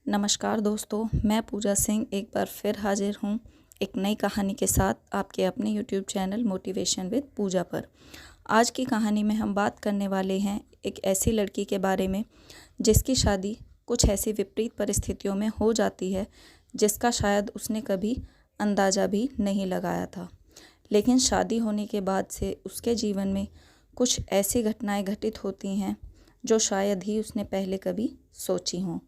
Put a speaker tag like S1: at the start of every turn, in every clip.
S1: नमस्कार दोस्तों, मैं पूजा सिंह एक बार फिर हाजिर हूँ एक नई कहानी के साथ आपके अपने यूट्यूब चैनल मोटिवेशन विद पूजा पर। आज की कहानी में हम बात करने वाले हैं एक ऐसी लड़की के बारे में जिसकी शादी कुछ ऐसी विपरीत परिस्थितियों में हो जाती है जिसका शायद उसने कभी अंदाज़ा भी नहीं लगाया था। लेकिन शादी होने के बाद से उसके जीवन में कुछ ऐसी घटनाएं घटित होती हैं जो शायद ही उसने पहले कभी सोची हों।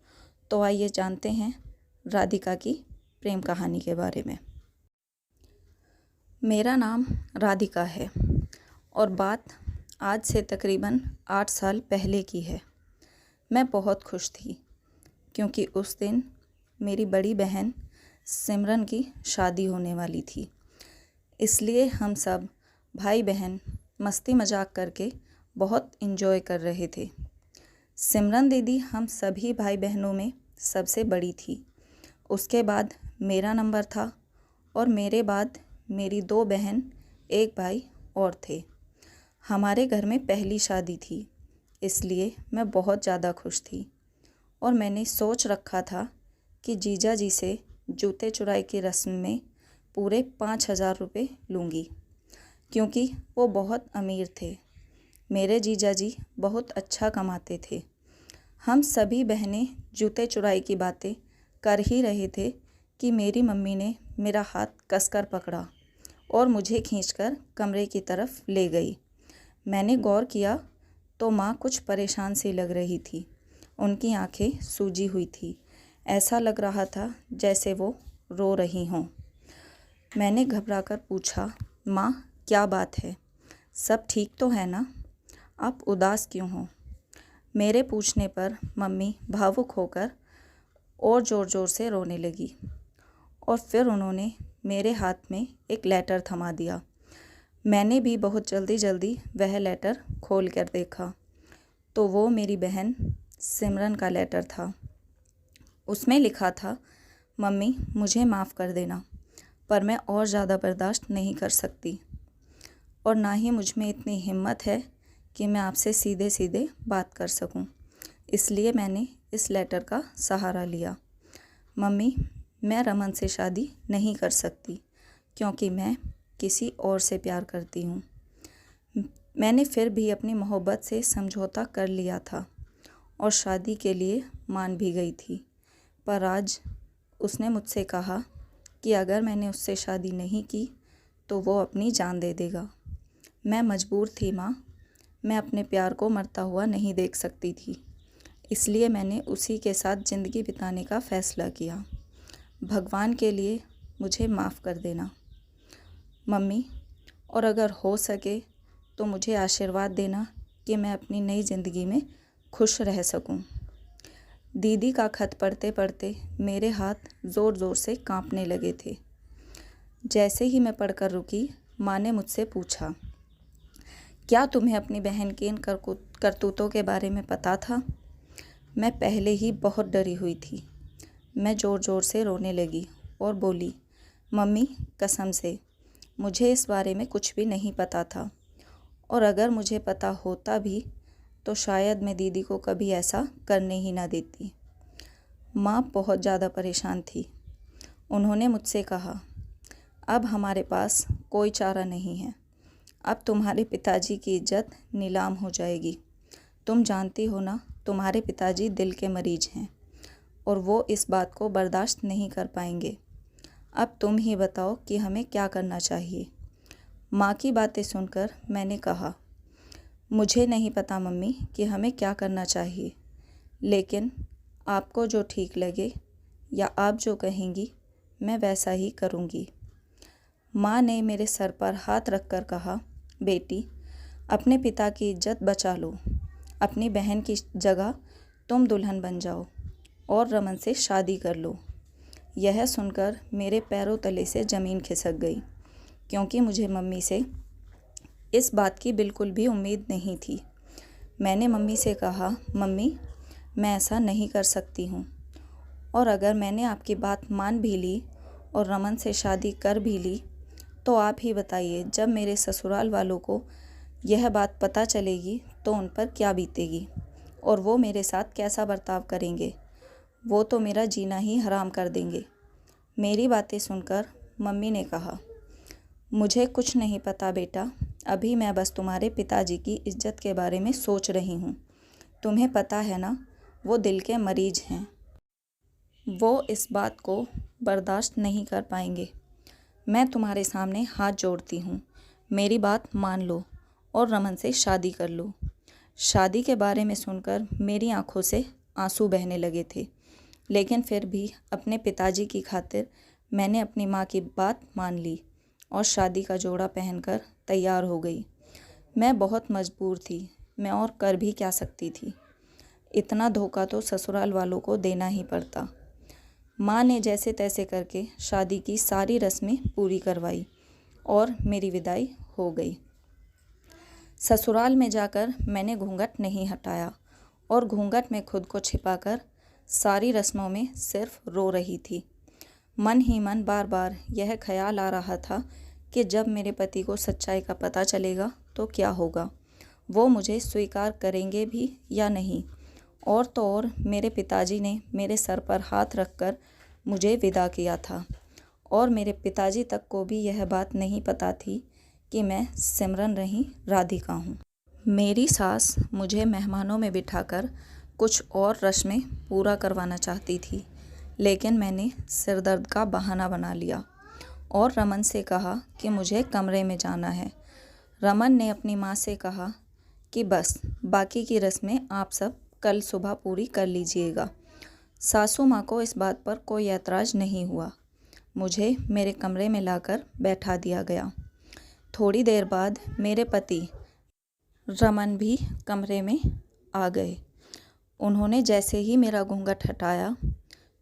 S1: तो आइए जानते हैं राधिका की प्रेम कहानी के बारे में। मेरा नाम राधिका है और बात आज से तकरीबन 8 साल पहले की है। मैं बहुत खुश थी क्योंकि उस दिन मेरी बड़ी बहन सिमरन की शादी होने वाली थी। इसलिए हम सब भाई बहन मस्ती मजाक करके बहुत इन्जॉय कर रहे थे। सिमरन दीदी हम सभी भाई बहनों में सबसे बड़ी थी। उसके बाद मेरा नंबर था और मेरे बाद मेरी 2 बहन 1 भाई और थे। हमारे घर में पहली शादी थी, इसलिए मैं बहुत ज़्यादा खुश थी और मैंने सोच रखा था कि जीजा जी से जूते चुराई की रस्म में पूरे 5,000 रुपये लूँगी, क्योंकि वो बहुत अमीर थे। मेरे जीजा जी बहुत अच्छा कमाते थे। हम सभी बहनें जूते चुराई की बातें कर ही रहे थे कि मेरी मम्मी ने मेरा हाथ कसकर पकड़ा और मुझे खींचकर कमरे की तरफ ले गई। मैंने गौर किया तो माँ कुछ परेशान सी लग रही थी। उनकी आंखें सूजी हुई थी। ऐसा लग रहा था जैसे वो रो रही हों। मैंने घबराकर पूछा, माँ क्या बात है? सब ठीक तो है ना? आप उदास क्यों हो? मेरे पूछने पर मम्मी भावुक होकर और ज़ोर-ज़ोर से रोने लगी और फिर उन्होंने मेरे हाथ में एक लेटर थमा दिया। मैंने भी बहुत जल्दी वह लेटर खोल कर देखा तो वो मेरी बहन सिमरन का लेटर था। उसमें लिखा था, मम्मी मुझे माफ़ कर देना, पर मैं और ज़्यादा बर्दाश्त नहीं कर सकती और ना ही मुझ में इतनी हिम्मत है कि मैं आपसे सीधे सीधे बात कर सकूं। इसलिए मैंने इस लेटर का सहारा लिया। मम्मी मैं रमन से शादी नहीं कर सकती क्योंकि मैं किसी और से प्यार करती हूँ। मैंने फिर भी अपनी मोहब्बत से समझौता कर लिया था और शादी के लिए मान भी गई थी, पर आज उसने मुझसे कहा कि अगर मैंने उससे शादी नहीं की तो वो अपनी जान दे देगा। मैं मजबूर थी माँ, मैं अपने प्यार को मरता हुआ नहीं देख सकती थी, इसलिए मैंने उसी के साथ ज़िंदगी बिताने का फ़ैसला किया। भगवान के लिए मुझे माफ़ कर देना मम्मी, और अगर हो सके तो मुझे आशीर्वाद देना कि मैं अपनी नई ज़िंदगी में खुश रह सकूं। दीदी का खत पढ़ते पढ़ते मेरे हाथ ज़ोर ज़ोर से कांपने लगे थे। जैसे ही मैं पढ़कर रुकी, माँ ने मुझसे पूछा, क्या तुम्हें अपनी बहन की इन करतूतों के बारे में पता था? मैं पहले ही बहुत डरी हुई थी। मैं ज़ोर ज़ोर से रोने लगी और बोली, मम्मी कसम से मुझे इस बारे में कुछ भी नहीं पता था, और अगर मुझे पता होता भी तो शायद मैं दीदी को कभी ऐसा करने ही ना देती। माँ बहुत ज़्यादा परेशान थी। उन्होंने मुझसे कहा, अब हमारे पास कोई चारा नहीं है। अब तुम्हारे पिताजी की इज्जत नीलाम हो जाएगी। तुम जानती हो ना, तुम्हारे पिताजी दिल के मरीज हैं और वो इस बात को बर्दाश्त नहीं कर पाएंगे। अब तुम ही बताओ कि हमें क्या करना चाहिए। माँ की बातें सुनकर मैंने कहा, मुझे नहीं पता मम्मी कि हमें क्या करना चाहिए, लेकिन आपको जो ठीक लगे या आप जो कहेंगी मैं वैसा ही करूँगी। माँ ने मेरे सर पर हाथ रखकर कहा, बेटी अपने पिता की इज्जत बचा लो। अपनी बहन की जगह तुम दुल्हन बन जाओ और रमन से शादी कर लो। यह सुनकर मेरे पैरों तले से ज़मीन खिसक गई, क्योंकि मुझे मम्मी से इस बात की बिल्कुल भी उम्मीद नहीं थी। मैंने मम्मी से कहा, मम्मी मैं ऐसा नहीं कर सकती हूँ, और अगर मैंने आपकी बात मान भी ली और रमन से शादी कर भी ली तो आप ही बताइए, जब मेरे ससुराल वालों को यह बात पता चलेगी तो उन पर क्या बीतेगी और वो मेरे साथ कैसा बर्ताव करेंगे। वो तो मेरा जीना ही हराम कर देंगे। मेरी बातें सुनकर मम्मी ने कहा, मुझे कुछ नहीं पता बेटा, अभी मैं बस तुम्हारे पिताजी की इज्जत के बारे में सोच रही हूँ। तुम्हें पता है ना, वो दिल के मरीज हैं। वो इस बात को बर्दाश्त नहीं कर पाएंगे। मैं तुम्हारे सामने हाथ जोड़ती हूँ, मेरी बात मान लो और रमन से शादी कर लो। शादी के बारे में सुनकर मेरी आंखों से आंसू बहने लगे थे, लेकिन फिर भी अपने पिताजी की खातिर मैंने अपनी माँ की बात मान ली और शादी का जोड़ा पहनकर तैयार हो गई। मैं बहुत मजबूर थी, मैं और कर भी क्या सकती थी। इतना धोखा तो ससुराल वालों को देना ही पड़ता। माँ ने जैसे तैसे करके शादी की सारी रस्में पूरी करवाई और मेरी विदाई हो गई। ससुराल में जाकर मैंने घूंघट नहीं हटाया और घूंघट में खुद को छिपाकर सारी रस्मों में सिर्फ रो रही थी। मन ही मन बार बार यह ख्याल आ रहा था कि जब मेरे पति को सच्चाई का पता चलेगा तो क्या होगा, वो मुझे स्वीकार करेंगे भी या नहीं। और तो और मेरे पिताजी ने मेरे सर पर हाथ रखकर मुझे विदा किया था और मेरे पिताजी तक को भी यह बात नहीं पता थी कि मैं सिमरन रही राधिका हूँ। मेरी सास मुझे मेहमानों में बिठाकर कुछ और रस्में पूरा करवाना चाहती थी, लेकिन मैंने सिरदर्द का बहाना बना लिया और रमन से कहा कि मुझे कमरे में जाना है। रमन ने अपनी माँ से कहा कि बस बाकी की रस्में आप सब कल सुबह पूरी कर लीजिएगा। सासू माँ को इस बात पर कोई ऐतराज़ नहीं हुआ। मुझे मेरे कमरे में लाकर बैठा दिया गया। थोड़ी देर बाद मेरे पति रमन भी कमरे में आ गए। उन्होंने जैसे ही मेरा घूंघट हटाया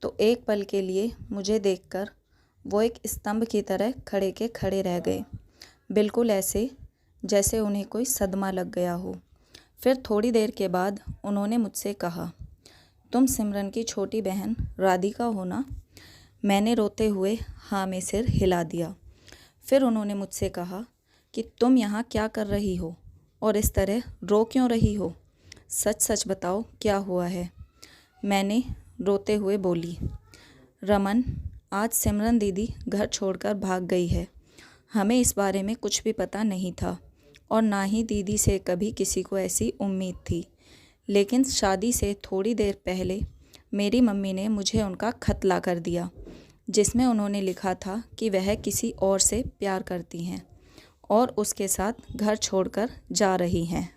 S1: तो एक पल के लिए मुझे देखकर वो एक स्तंभ की तरह खड़े के खड़े रह गए, बिल्कुल ऐसे जैसे उन्हें कोई सदमा लग गया हो। फिर थोड़ी देर के बाद उन्होंने मुझसे कहा, तुम सिमरन की छोटी बहन राधिका हो ना? मैंने रोते हुए हाँ में सिर हिला दिया। फिर उन्होंने मुझसे कहा कि तुम यहाँ क्या कर रही हो और इस तरह रो क्यों रही हो? सच सच बताओ क्या हुआ है? मैंने रोते हुए बोली, रमन, आज सिमरन दीदी घर छोड़कर भाग गई है। हमें इस बारे में कुछ भी पता नहीं था और ना ही दीदी से कभी किसी को ऐसी उम्मीद थी, लेकिन शादी से थोड़ी देर पहले मेरी मम्मी ने मुझे उनका खत ला कर दिया, जिसमें उन्होंने लिखा था कि वह किसी और से प्यार करती हैं और उसके साथ घर छोड़कर जा रही हैं।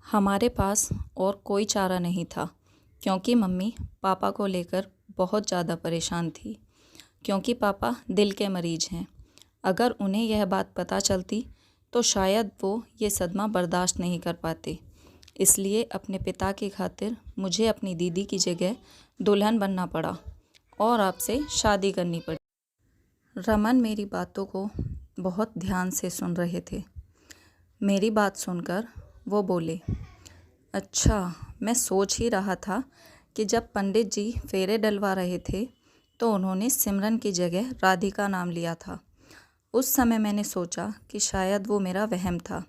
S1: हमारे पास और कोई चारा नहीं था, क्योंकि मम्मी पापा को लेकर बहुत ज़्यादा परेशान थी, क्योंकि पापा दिल के मरीज हैं। अगर उन्हें यह बात पता चलती तो शायद वो ये सदमा बर्दाश्त नहीं कर पाते। इसलिए अपने पिता की खातिर मुझे अपनी दीदी की जगह दुल्हन बनना पड़ा और आपसे शादी करनी पड़ी। रमन मेरी बातों को बहुत ध्यान से सुन रहे थे। मेरी बात सुनकर वो बोले, अच्छा, मैं सोच ही रहा था कि जब पंडित जी फेरे डलवा रहे थे तो उन्होंने सिमरन की जगह राधिका नाम लिया था। उस समय मैंने सोचा कि शायद वो मेरा वहम था।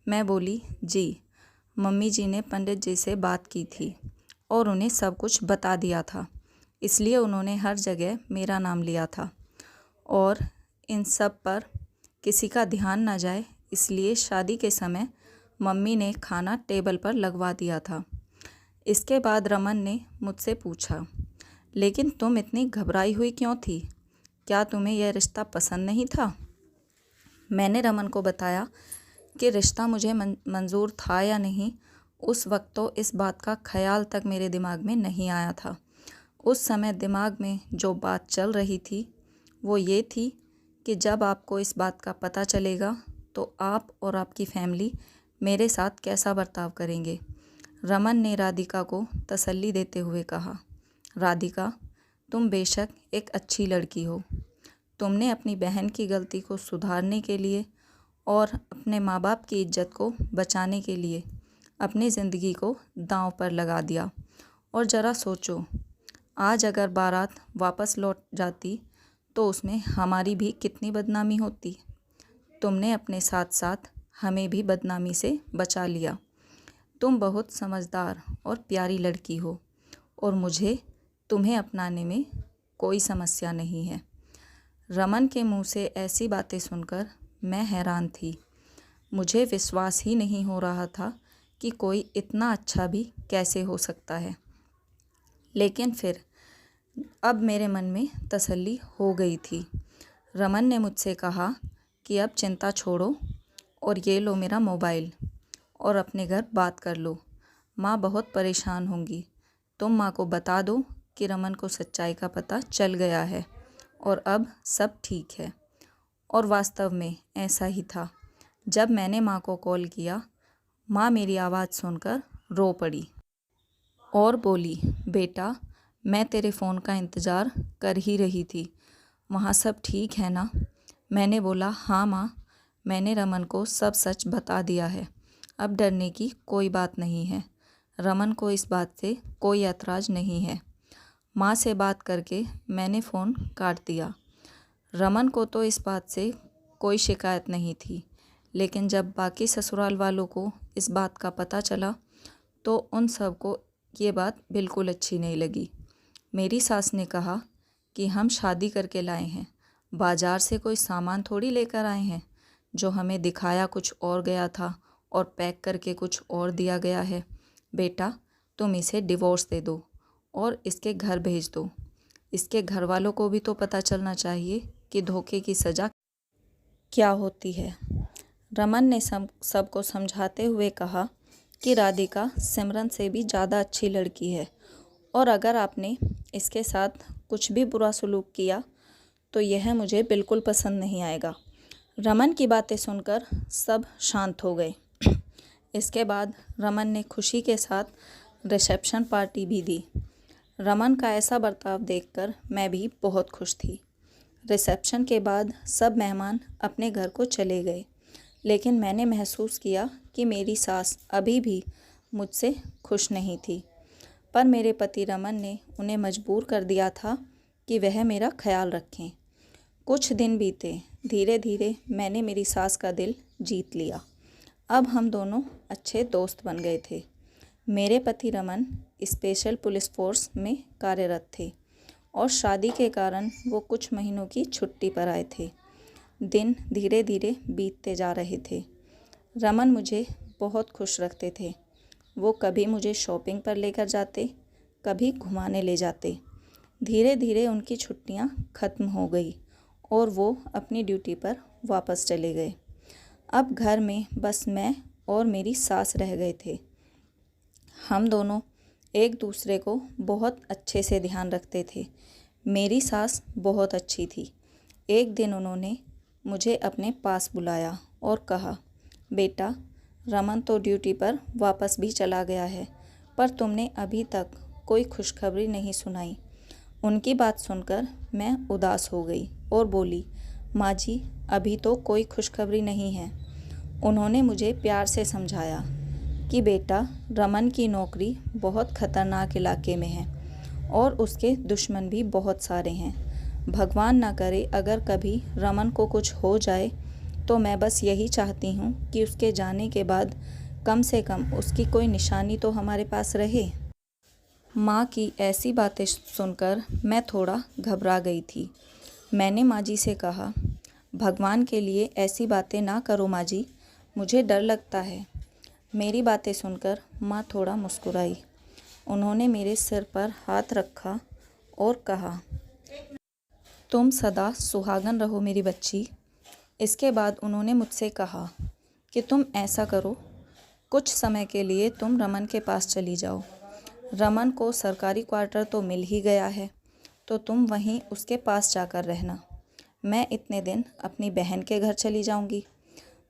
S1: मैं बोली, जी, मम्मी जी ने पंडित जी से बात की थी और उन्हें सब कुछ बता दिया था, इसलिए उन्होंने हर जगह मेरा नाम लिया था और इन सब पर किसी का ध्यान ना जाए, इसलिए शादी के समय मम्मी ने खाना टेबल पर लगवा दिया था। इसके बाद रमन ने मुझसे पूछा, लेकिन तुम इतनी घबराई हुई क्यों थी? क्या तुम्हें यह रिश्ता पसंद नहीं था? मैंने रमन को बताया कि रिश्ता मुझे मंजूर था या नहीं, उस वक्त तो इस बात का ख्याल तक मेरे दिमाग में नहीं आया था। उस समय दिमाग में जो बात चल रही थी वो ये थी कि जब आपको इस बात का पता चलेगा तो आप और आपकी फैमिली मेरे साथ कैसा बर्ताव करेंगे। रमन ने राधिका को तसल्ली देते हुए कहा, राधिका, तुम बेशक एक अच्छी लड़की हो। तुमने अपनी बहन की गलती को सुधारने के लिए और अपने माँ बाप की इज्जत को बचाने के लिए अपनी ज़िंदगी को दांव पर लगा दिया। और ज़रा सोचो, आज अगर बारात वापस लौट जाती तो उसमें हमारी भी कितनी बदनामी होती। तुमने अपने साथ साथ हमें भी बदनामी से बचा लिया। तुम बहुत समझदार और प्यारी लड़की हो और मुझे तुम्हें अपनाने में कोई समस्या नहीं है। रमन के मुंह से ऐसी बातें सुनकर मैं हैरान थी। मुझे विश्वास ही नहीं हो रहा था कि कोई इतना अच्छा भी कैसे हो सकता है। लेकिन फिर अब मेरे मन में तसल्ली हो गई थी। रमन ने मुझसे कहा कि अब चिंता छोड़ो और ये लो मेरा मोबाइल और अपने घर बात कर लो। माँ बहुत परेशान होंगी। तुम माँ को बता दो कि रमन को सच्चाई का पता चल गया है और अब सब ठीक है। और वास्तव में ऐसा ही था। जब मैंने माँ को कॉल किया, माँ मेरी आवाज़ सुनकर रो पड़ी और बोली, बेटा मैं तेरे फ़ोन का इंतज़ार कर ही रही थी। वहाँ सब ठीक है ना? मैंने बोला, हाँ माँ, मैंने रमन को सब सच बता दिया है। अब डरने की कोई बात नहीं है। रमन को इस बात से कोई ऐतराज़ नहीं है। माँ से बात करके मैंने फ़ोन काट दिया। रमन को तो इस बात से कोई शिकायत नहीं थी, लेकिन जब बाकी ससुराल वालों को इस बात का पता चला तो उन सबको ये बात बिल्कुल अच्छी नहीं लगी। मेरी सास ने कहा कि हम शादी करके लाए हैं, बाज़ार से कोई सामान थोड़ी लेकर आए हैं। जो हमें दिखाया कुछ और गया था और पैक करके कुछ और दिया गया है। बेटा तुम इसे डिवोर्स दे दो और इसके घर भेज दो। इसके घर वालों को भी तो पता चलना चाहिए कि धोखे की सज़ा क्या होती है। रमन ने सबको समझाते हुए कहा कि राधिका सिमरन से भी ज़्यादा अच्छी लड़की है और अगर आपने इसके साथ कुछ भी बुरा सलूक किया तो यह मुझे बिल्कुल पसंद नहीं आएगा। रमन की बातें सुनकर सब शांत हो गए। इसके बाद रमन ने खुशी के साथ रिसेप्शन पार्टी भी दी। रमन का ऐसा बर्ताव देखकर मैं भी बहुत खुश थी। रिसेप्शन के बाद सब मेहमान अपने घर को चले गए, लेकिन मैंने महसूस किया कि मेरी सास अभी भी मुझसे खुश नहीं थी। पर मेरे पति रमन ने उन्हें मजबूर कर दिया था कि वह मेरा ख्याल रखें। कुछ दिन बीते, धीरे धीरे मैंने मेरी सास का दिल जीत लिया। अब हम दोनों अच्छे दोस्त बन गए थे। मेरे पति रमन स्पेशल पुलिस फोर्स में कार्यरत थे और शादी के कारण वो कुछ महीनों की छुट्टी पर आए थे। दिन धीरे धीरे बीतते जा रहे थे। रमन मुझे बहुत खुश रखते थे। वो कभी मुझे शॉपिंग पर लेकर जाते, कभी घुमाने ले जाते। धीरे धीरे उनकी छुट्टियां ख़त्म हो गई और वो अपनी ड्यूटी पर वापस चले गए। अब घर में बस मैं और मेरी सास रह गए थे। हम दोनों एक दूसरे को बहुत अच्छे से ध्यान रखते थे। मेरी सास बहुत अच्छी थी। एक दिन उन्होंने मुझे अपने पास बुलाया और कहा, बेटा रमन तो ड्यूटी पर वापस भी चला गया है, पर तुमने अभी तक कोई खुशखबरी नहीं सुनाई। उनकी बात सुनकर मैं उदास हो गई और बोली, माँ जी अभी तो कोई खुशखबरी नहीं है। उन्होंने मुझे प्यार से समझाया कि बेटा रमन की नौकरी बहुत ख़तरनाक इलाके में है और उसके दुश्मन भी बहुत सारे हैं। भगवान ना करे अगर कभी रमन को कुछ हो जाए तो मैं बस यही चाहती हूँ कि उसके जाने के बाद कम से कम उसकी कोई निशानी तो हमारे पास रहे। माँ की ऐसी बातें सुनकर मैं थोड़ा घबरा गई थी। मैंने माँ जी से कहा, भगवान के लिए ऐसी बातें ना करो माँ जी, मुझे डर लगता है। मेरी बातें सुनकर माँ थोड़ा मुस्कुराई। उन्होंने मेरे सिर पर हाथ रखा और कहा, तुम सदा सुहागन रहो मेरी बच्ची। इसके बाद उन्होंने मुझसे कहा कि तुम ऐसा करो, कुछ समय के लिए तुम रमन के पास चली जाओ। रमन को सरकारी क्वार्टर तो मिल ही गया है, तो तुम वहीं उसके पास जाकर रहना। मैं इतने दिन अपनी बहन के घर चली जाऊंगी।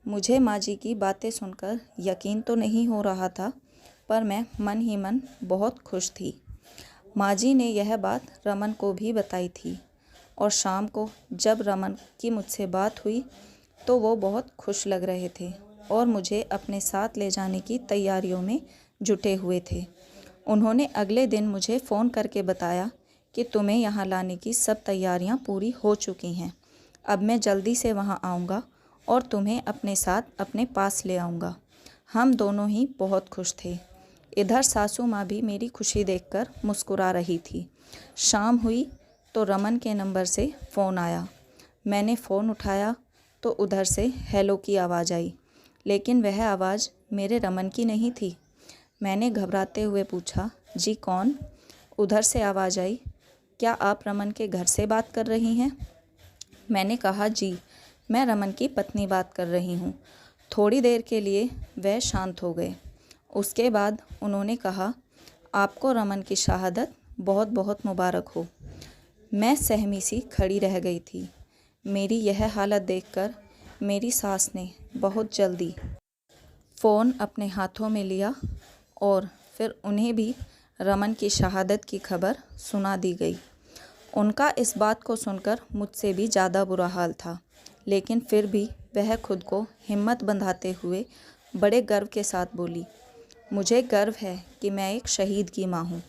S1: मुझे माँ जी की बातें सुनकर यकीन तो नहीं हो रहा था, पर मैं मन ही मन बहुत खुश थी। माँ जी ने यह बात रमन को भी बताई थी और शाम को जब रमन की मुझसे बात हुई तो वो बहुत खुश लग रहे थे और मुझे अपने साथ ले जाने की तैयारियों में जुटे हुए थे। उन्होंने अगले दिन मुझे फ़ोन करके बताया कि तुम्हें यहाँ लाने की सब तैयारियाँ पूरी हो चुकी हैं। अब मैं जल्दी से वहाँ आऊँगा और तुम्हें अपने साथ अपने पास ले आऊँगा। हम दोनों ही बहुत खुश थे। इधर सासू माँ भी मेरी खुशी देखकर मुस्कुरा रही थी शाम हुई तो रमन के नंबर से फ़ोन आया। मैंने फ़ोन उठाया तो उधर से हेलो की आवाज़ आई, लेकिन वह आवाज़ मेरे रमन की नहीं थी। मैंने घबराते हुए पूछा, जी कौन? उधर से आवाज़ आई, क्या आप रमन के घर से बात कर रही हैं? मैंने कहा, जी मैं रमन की पत्नी बात कर रही हूँ। थोड़ी देर के लिए वह शांत हो गए। उसके बाद उन्होंने कहा, आपको रमन की शहादत बहुत बहुत मुबारक हो। मैं सहमी सी खड़ी रह गई थी। मेरी यह हालत देखकर मेरी सास ने बहुत जल्दी फ़ोन अपने हाथों में लिया और फिर उन्हें भी रमन की शहादत की खबर सुना दी गई। उनका इस बात को सुनकर मुझसे भी ज़्यादा बुरा हाल था, लेकिन फिर भी वह खुद को हिम्मत बंधाते हुए बड़े गर्व के साथ बोली, मुझे गर्व है कि मैं एक शहीद की माँ हूँ।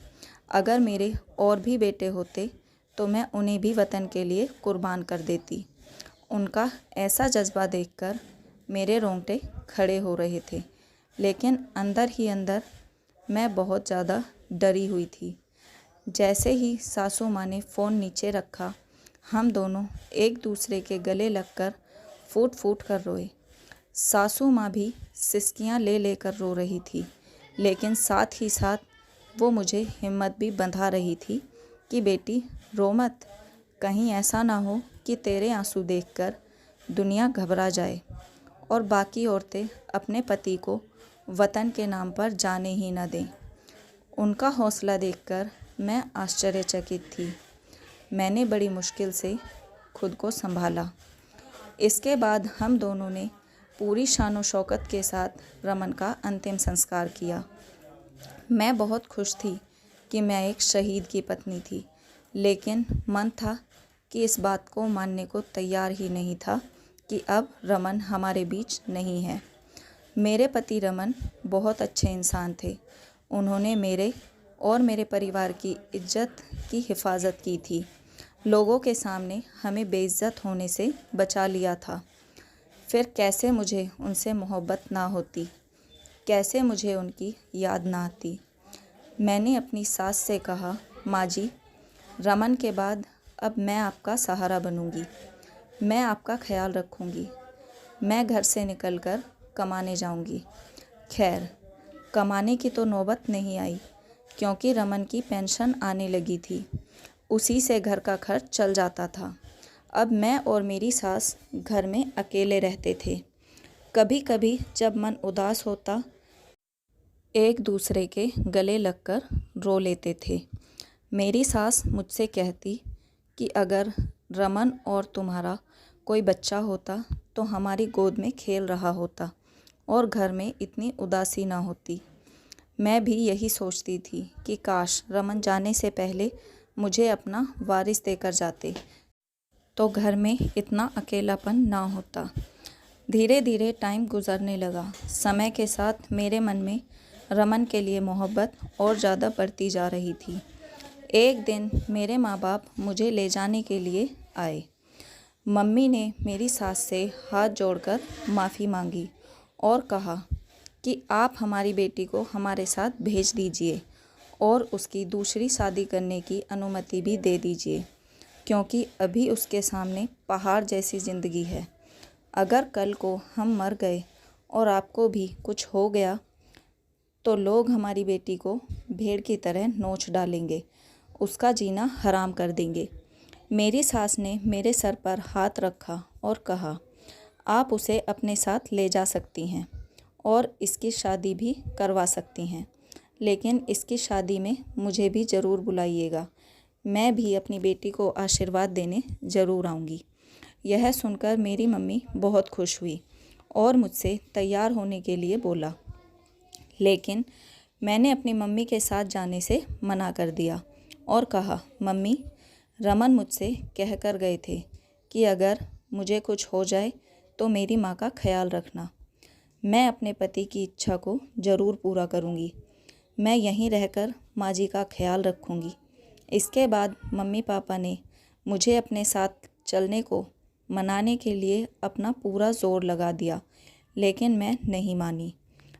S1: अगर मेरे और भी बेटे होते तो मैं उन्हें भी वतन के लिए कुर्बान कर देती। उनका ऐसा जज्बा देखकर मेरे रोंगटे खड़े हो रहे थे, लेकिन अंदर ही अंदर मैं बहुत ज़्यादा डरी हुई थी। जैसे ही सासू माँ ने फ़ोन नीचे रखा, हम दोनों एक दूसरे के गले लगकर फूट फूट कर रोए। सासू माँ भी सिसकियाँ ले लेकर रो रही थी, लेकिन साथ ही साथ वो मुझे हिम्मत भी बंधा रही थी कि बेटी रो मत, कहीं ऐसा ना हो कि तेरे आंसू देखकर दुनिया घबरा जाए और बाकी औरतें अपने पति को वतन के नाम पर जाने ही न दें। उनका हौसला देखकर मैं आश्चर्यचकित थी। मैंने बड़ी मुश्किल से खुद को संभाला। इसके बाद हम दोनों ने पूरी शानो शौकत के साथ रमन का अंतिम संस्कार किया। मैं बहुत खुश थी कि मैं एक शहीद की पत्नी थी, लेकिन मन था कि इस बात को मानने को तैयार ही नहीं था कि अब रमन हमारे बीच नहीं है। मेरे पति रमन बहुत अच्छे इंसान थे। उन्होंने मेरे और मेरे परिवार की इज्जत की हिफाजत की थी। लोगों के सामने हमें बेइज्जत होने से बचा लिया था। फिर कैसे मुझे उनसे मोहब्बत ना होती, कैसे मुझे उनकी याद ना आती। मैंने अपनी सास से कहा, माँ जी, रमन के बाद अब मैं आपका सहारा बनूंगी। मैं आपका ख्याल रखूंगी। मैं घर से निकलकर कमाने जाऊंगी। खैर, कमाने की तो नौबत नहीं आई, क्योंकि रमन की पेंशन आने लगी थी। उसी से घर का खर्च चल जाता था। अब मैं और मेरी सास घर में अकेले रहते थे। कभी कभी जब मन उदास होता, एक दूसरे के गले लगकर रो लेते थे। मेरी सास मुझसे कहती कि अगर रमन और तुम्हारा कोई बच्चा होता तो हमारी गोद में खेल रहा होता और घर में इतनी उदासी ना होती। मैं भी यही सोचती थी कि काश रमन जाने से पहले मुझे अपना वारिस देकर जाते, तो घर में इतना अकेलापन ना होता। धीरे धीरे टाइम गुजरने लगा। समय के साथ मेरे मन में रमन के लिए मोहब्बत और ज़्यादा बढ़ती जा रही थी। एक दिन मेरे माँ बाप मुझे ले जाने के लिए आए। मम्मी ने मेरी सास से हाथ जोड़कर माफ़ी मांगी और कहा कि आप हमारी बेटी को हमारे साथ भेज दीजिए और उसकी दूसरी शादी करने की अनुमति भी दे दीजिए, क्योंकि अभी उसके सामने पहाड़ जैसी ज़िंदगी है। अगर कल को हम मर गए और आपको भी कुछ हो गया तो लोग हमारी बेटी को भेड़ की तरह नोच डालेंगे, उसका जीना हराम कर देंगे। मेरी सास ने मेरे सर पर हाथ रखा और कहा, आप उसे अपने साथ ले जा सकती हैं और इसकी शादी भी करवा सकती हैं, लेकिन इसकी शादी में मुझे भी ज़रूर बुलाइएगा। मैं भी अपनी बेटी को आशीर्वाद देने ज़रूर आऊँगी। यह सुनकर मेरी मम्मी बहुत खुश हुई और मुझसे तैयार होने के लिए बोला, लेकिन मैंने अपनी मम्मी के साथ जाने से मना कर दिया और कहा, मम्मी, रमन मुझसे कह कर गए थे कि अगर मुझे कुछ हो जाए तो मेरी माँ का ख्याल रखना। मैं अपने पति की इच्छा को ज़रूर पूरा करूँगी। मैं यहीं रहकर माँ जी का ख्याल रखूँगी। इसके बाद मम्मी पापा ने मुझे अपने साथ चलने को मनाने के लिए अपना पूरा ज़ोर लगा दिया, लेकिन मैं नहीं मानी।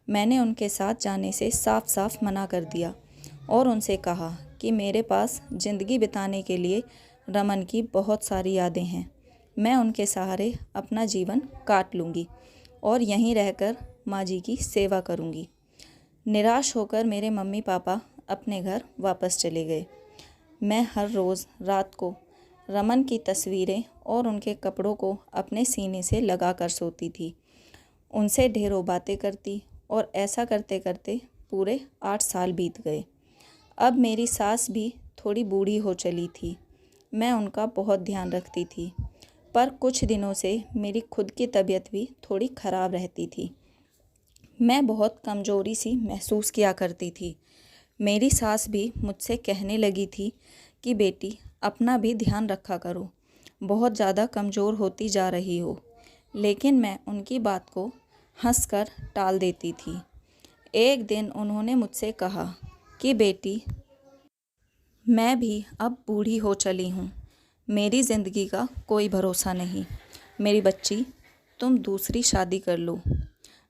S1: मैंने उनके साथ जाने से साफ साफ मना कर दिया और उनसे कहा कि मेरे पास ज़िंदगी बिताने के लिए रमन की बहुत सारी यादें हैं। मैं उनके सहारे अपना जीवन काट लूँगी और यहीं रहकर माँ जी की सेवा करूँगी। निराश होकर मेरे मम्मी पापा अपने घर वापस चले गए। मैं हर रोज़ रात को रमन की तस्वीरें और उनके कपड़ों को अपने सीने से लगा कर सोती थी। उनसे ढेरों बातें करती और ऐसा करते करते पूरे 8 साल बीत गए। अब मेरी सास भी थोड़ी बूढ़ी हो चली थी। मैं उनका बहुत ध्यान रखती थी, पर कुछ दिनों से मेरी खुद की तबीयत भी थोड़ी ख़राब रहती थी। मैं बहुत कमज़ोरी सी महसूस किया करती थी। मेरी सास भी मुझसे कहने लगी थी कि बेटी अपना भी ध्यान रखा करो, बहुत ज़्यादा कमज़ोर होती जा रही हो। लेकिन मैं उनकी बात को हंसकर टाल देती थी। एक दिन उन्होंने मुझसे कहा कि बेटी मैं भी अब बूढ़ी हो चली हूँ, मेरी ज़िंदगी का कोई भरोसा नहीं। मेरी बच्ची तुम दूसरी शादी कर लो।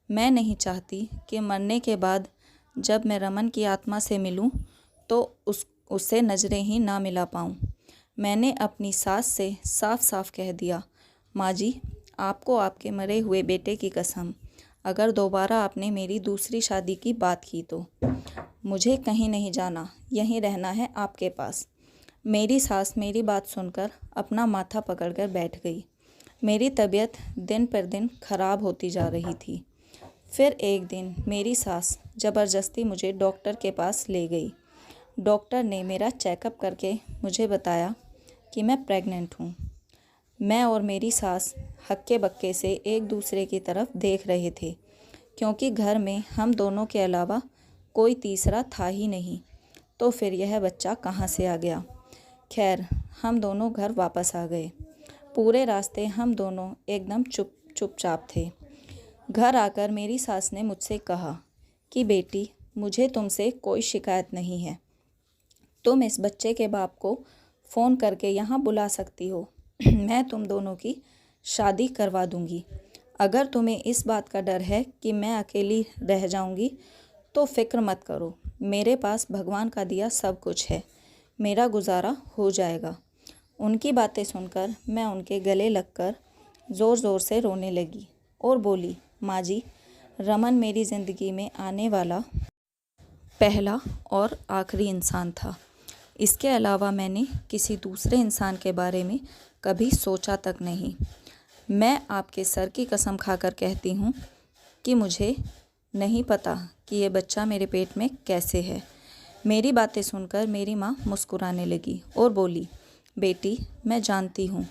S1: मैं नहीं चाहती कि मरने के बाद जब मैं रमन की आत्मा से मिलूं तो उससे नज़रें ही ना मिला पाऊं। मैंने अपनी सास से साफ साफ कह दिया, माँ जी आपको आपके मरे हुए बेटे की कसम, अगर दोबारा आपने मेरी दूसरी शादी की बात की तो मुझे कहीं नहीं जाना, यहीं रहना है आपके पास। मेरी सास मेरी बात सुनकर अपना माथा पकड़कर बैठ गई। मेरी तबीयत दिन पर दिन खराब होती जा रही थी। फिर एक दिन मेरी सास ज़बरदस्ती मुझे डॉक्टर के पास ले गई। डॉक्टर ने मेरा चेकअप करके मुझे बताया कि मैं प्रेग्नेंट हूँ। मैं और मेरी सास हक्के बक्के से एक दूसरे की तरफ देख रहे थे, क्योंकि घर में हम दोनों के अलावा कोई तीसरा था ही नहीं। तो फिर यह बच्चा कहाँ से आ गया। खैर हम दोनों घर वापस आ गए। पूरे रास्ते हम दोनों एकदम चुपचाप थे। घर आकर मेरी सास ने मुझसे कहा कि बेटी मुझे तुमसे कोई शिकायत नहीं है, तुम इस बच्चे के बाप को फ़ोन करके यहाँ बुला सकती हो। मैं तुम दोनों की शादी करवा दूँगी। अगर तुम्हें इस बात का डर है कि मैं अकेली रह जाऊँगी तो फ़िक्र मत करो, मेरे पास भगवान का दिया सब कुछ है, मेरा गुजारा हो जाएगा। उनकी बातें सुनकर मैं उनके गले लगकर ज़ोर ज़ोर से रोने लगी और बोली, माँ जी रमन मेरी ज़िंदगी में आने वाला पहला और आखिरी इंसान था। इसके अलावा मैंने किसी दूसरे इंसान के बारे में कभी सोचा तक नहीं। मैं आपके सर की कसम खाकर कहती हूँ कि मुझे नहीं पता कि ये बच्चा मेरे पेट में कैसे है। मेरी बातें सुनकर मेरी माँ मुस्कुराने लगी और बोली, बेटी मैं जानती हूँ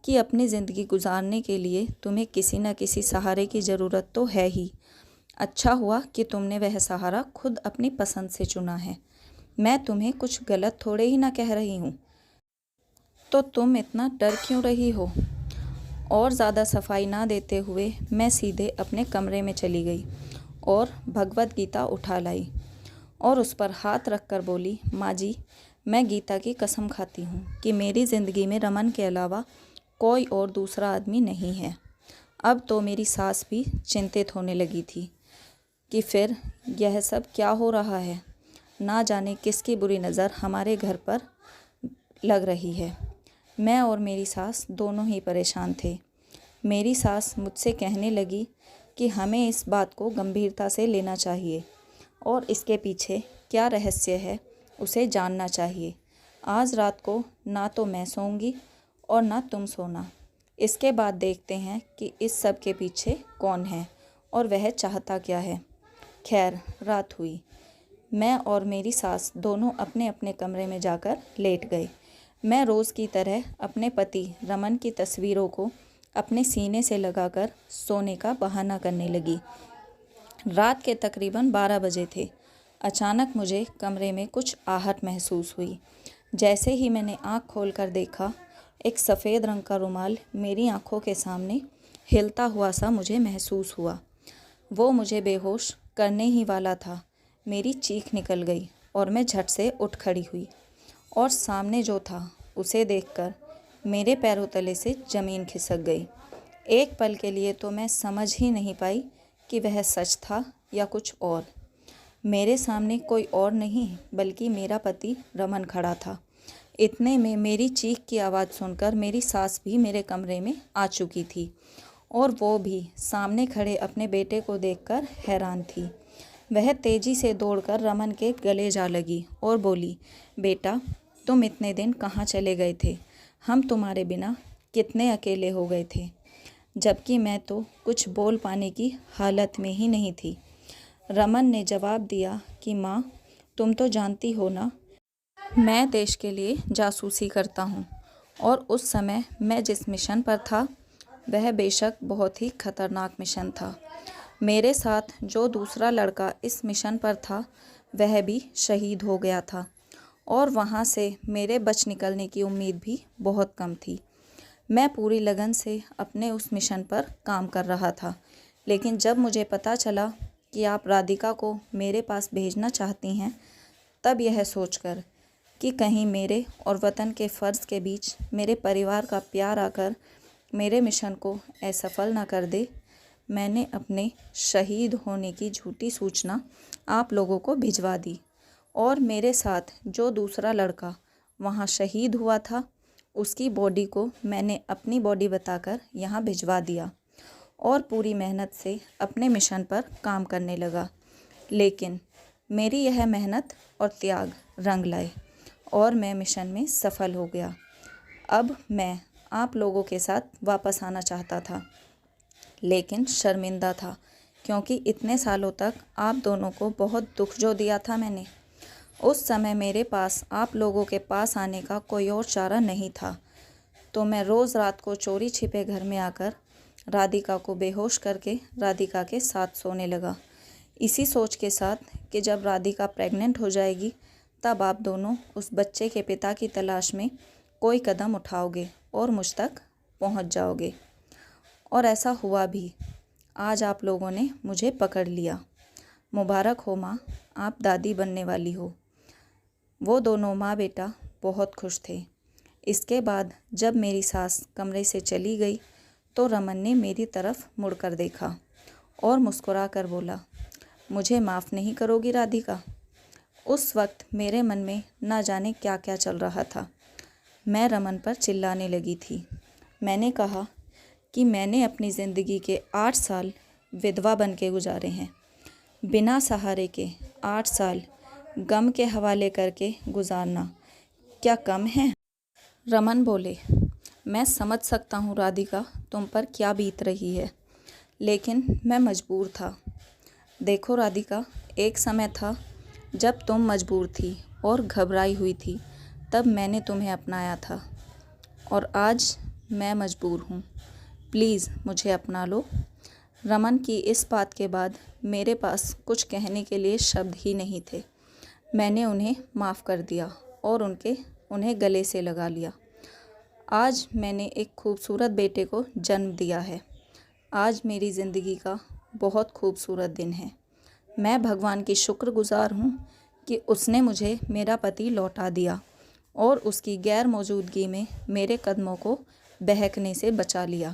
S1: कि अपनी ज़िंदगी गुजारने के लिए तुम्हें किसी न किसी सहारे की ज़रूरत तो है ही। अच्छा हुआ कि तुमने वह सहारा खुद अपनी पसंद से चुना है। मैं तुम्हें कुछ गलत थोड़े ही ना कह रही हूँ, तो तुम इतना डर क्यों रही हो। और ज़्यादा सफाई ना देते हुए मैं सीधे अपने कमरे में चली गई और भगवत गीता उठा लाई और उस पर हाथ रखकर बोली, माँ जी मैं गीता की कसम खाती हूँ कि मेरी ज़िंदगी में रमन के अलावा कोई और दूसरा आदमी नहीं है। अब तो मेरी सास भी चिंतित होने लगी थी कि फिर यह सब क्या हो रहा है, ना जाने किसकी बुरी नज़र हमारे घर पर लग रही है। मैं और मेरी सास दोनों ही परेशान थे। मेरी सास मुझसे कहने लगी कि हमें इस बात को गंभीरता से लेना चाहिए और इसके पीछे क्या रहस्य है उसे जानना चाहिए। आज रात को ना तो मैं सोऊंगी और ना तुम सोना। इसके बाद देखते हैं कि इस सब के पीछे कौन है और वह चाहता क्या है। खैर रात हुई। मैं और मेरी सास दोनों अपने अपने कमरे में जाकर लेट गए। मैं रोज़ की तरह अपने पति रमन की तस्वीरों को अपने सीने से लगाकर सोने का बहाना करने लगी। रात के तकरीबन 12 बजे थे। अचानक मुझे कमरे में कुछ आहट महसूस हुई। जैसे ही मैंने आँख खोलकर देखा, एक सफ़ेद रंग का रुमाल मेरी आँखों के सामने हिलता हुआ सा मुझे महसूस हुआ। वो मुझे बेहोश करने ही वाला था। मेरी चीख निकल गई और मैं झट से उठ खड़ी हुई और सामने जो था उसे देखकर मेरे पैरों तले से ज़मीन खिसक गई। एक पल के लिए तो मैं समझ ही नहीं पाई कि वह सच था या कुछ और। मेरे सामने कोई और नहीं बल्कि मेरा पति रमन खड़ा था। इतने में मेरी चीख की आवाज़ सुनकर मेरी सास भी मेरे कमरे में आ चुकी थी और वो भी सामने खड़े अपने बेटे को देखकर हैरान थी। वह तेज़ी से दौड़कर रमन के गले जा लगी और बोली, बेटा तुम इतने दिन कहाँ चले गए थे? हम तुम्हारे बिना कितने अकेले हो गए थे। जबकि मैं तो कुछ बोल पाने की हालत में ही नहीं थी। रमन ने जवाब दिया कि माँ, तुम तो जानती हो ना, मैं देश के लिए जासूसी करता हूँ और उस समय मैं जिस मिशन पर था वह बेशक बहुत ही खतरनाक मिशन था। मेरे साथ जो दूसरा लड़का इस मिशन पर था वह भी शहीद हो गया था और वहाँ से मेरे बच निकलने की उम्मीद भी बहुत कम थी। मैं पूरी लगन से अपने उस मिशन पर काम कर रहा था, लेकिन जब मुझे पता चला कि आप राधिका को मेरे पास भेजना चाहती हैं, तब यह सोचकर कि कहीं मेरे और वतन के फ़र्ज़ के बीच मेरे परिवार का प्यार आकर मेरे मिशन को असफल न कर दे, मैंने अपने शहीद होने की झूठी सूचना आप लोगों को भिजवा दी और मेरे साथ जो दूसरा लड़का वहाँ शहीद हुआ था उसकी बॉडी को मैंने अपनी बॉडी बताकर यहाँ भिजवा दिया और पूरी मेहनत से अपने मिशन पर काम करने लगा। लेकिन मेरी यह मेहनत और त्याग रंग लाए और मैं मिशन में सफल हो गया। अब मैं आप लोगों के साथ वापस आना चाहता था, लेकिन शर्मिंदा था क्योंकि इतने सालों तक आप दोनों को बहुत दुख जो दिया था मैंने। उस समय मेरे पास आप लोगों के पास आने का कोई और चारा नहीं था, तो मैं रोज़ रात को चोरी छिपे घर में आकर राधिका को बेहोश करके राधिका के साथ सोने लगा, इसी सोच के साथ कि जब राधिका प्रेग्नेंट हो जाएगी तब आप दोनों उस बच्चे के पिता की तलाश में कोई कदम उठाओगे और मुझ तक पहुंच जाओगे। और ऐसा हुआ भी। आज आप लोगों ने मुझे पकड़ लिया। मुबारक हो माँ, आप दादी बनने वाली हो। वो दोनों माँ बेटा बहुत खुश थे। इसके बाद जब मेरी सास कमरे से चली गई तो रमन ने मेरी तरफ मुड़कर देखा और मुस्कुरा कर बोला, मुझे माफ़ नहीं करोगी राधिका? उस वक्त मेरे मन में ना जाने क्या क्या चल रहा था। मैं रमन पर चिल्लाने लगी थी। मैंने कहा कि मैंने अपनी ज़िंदगी के 8 साल विधवा बन के गुजारे हैं, बिना सहारे के 8 साल गम के हवाले करके गुजारना क्या कम है? रमन बोले, मैं समझ सकता हूँ राधिका तुम पर क्या बीत रही है, लेकिन मैं मजबूर था। देखो राधिका, एक समय था जब तुम मजबूर थी और घबराई हुई थी, तब मैंने तुम्हें अपनाया था और आज मैं मजबूर हूँ। प्लीज़ मुझे अपना लो। रमन की इस बात के बाद मेरे पास कुछ कहने के लिए शब्द ही नहीं थे। मैंने उन्हें माफ़ कर दिया और उन्हें गले से लगा लिया। आज मैंने एक खूबसूरत बेटे को जन्म दिया है। आज मेरी ज़िंदगी का बहुत खूबसूरत दिन है। मैं भगवान की शुक्रगुज़ार हूँ कि उसने मुझे मेरा पति लौटा दिया और उसकी गैर मौजूदगी में मेरे कदमों को बहकने से बचा लिया।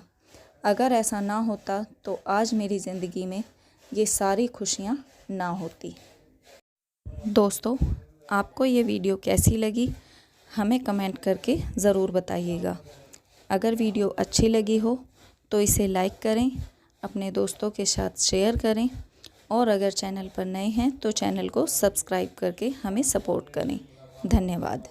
S1: अगर ऐसा ना होता तो आज मेरी ज़िंदगी में ये सारी खुशियाँ ना होती। दोस्तों, आपको ये वीडियो कैसी लगी हमें कमेंट करके ज़रूर बताइएगा। अगर वीडियो अच्छी लगी हो तो इसे लाइक करें, अपने दोस्तों के साथ शेयर करें और अगर चैनल पर नए हैं तो चैनल को सब्सक्राइब करके हमें सपोर्ट करें। धन्यवाद।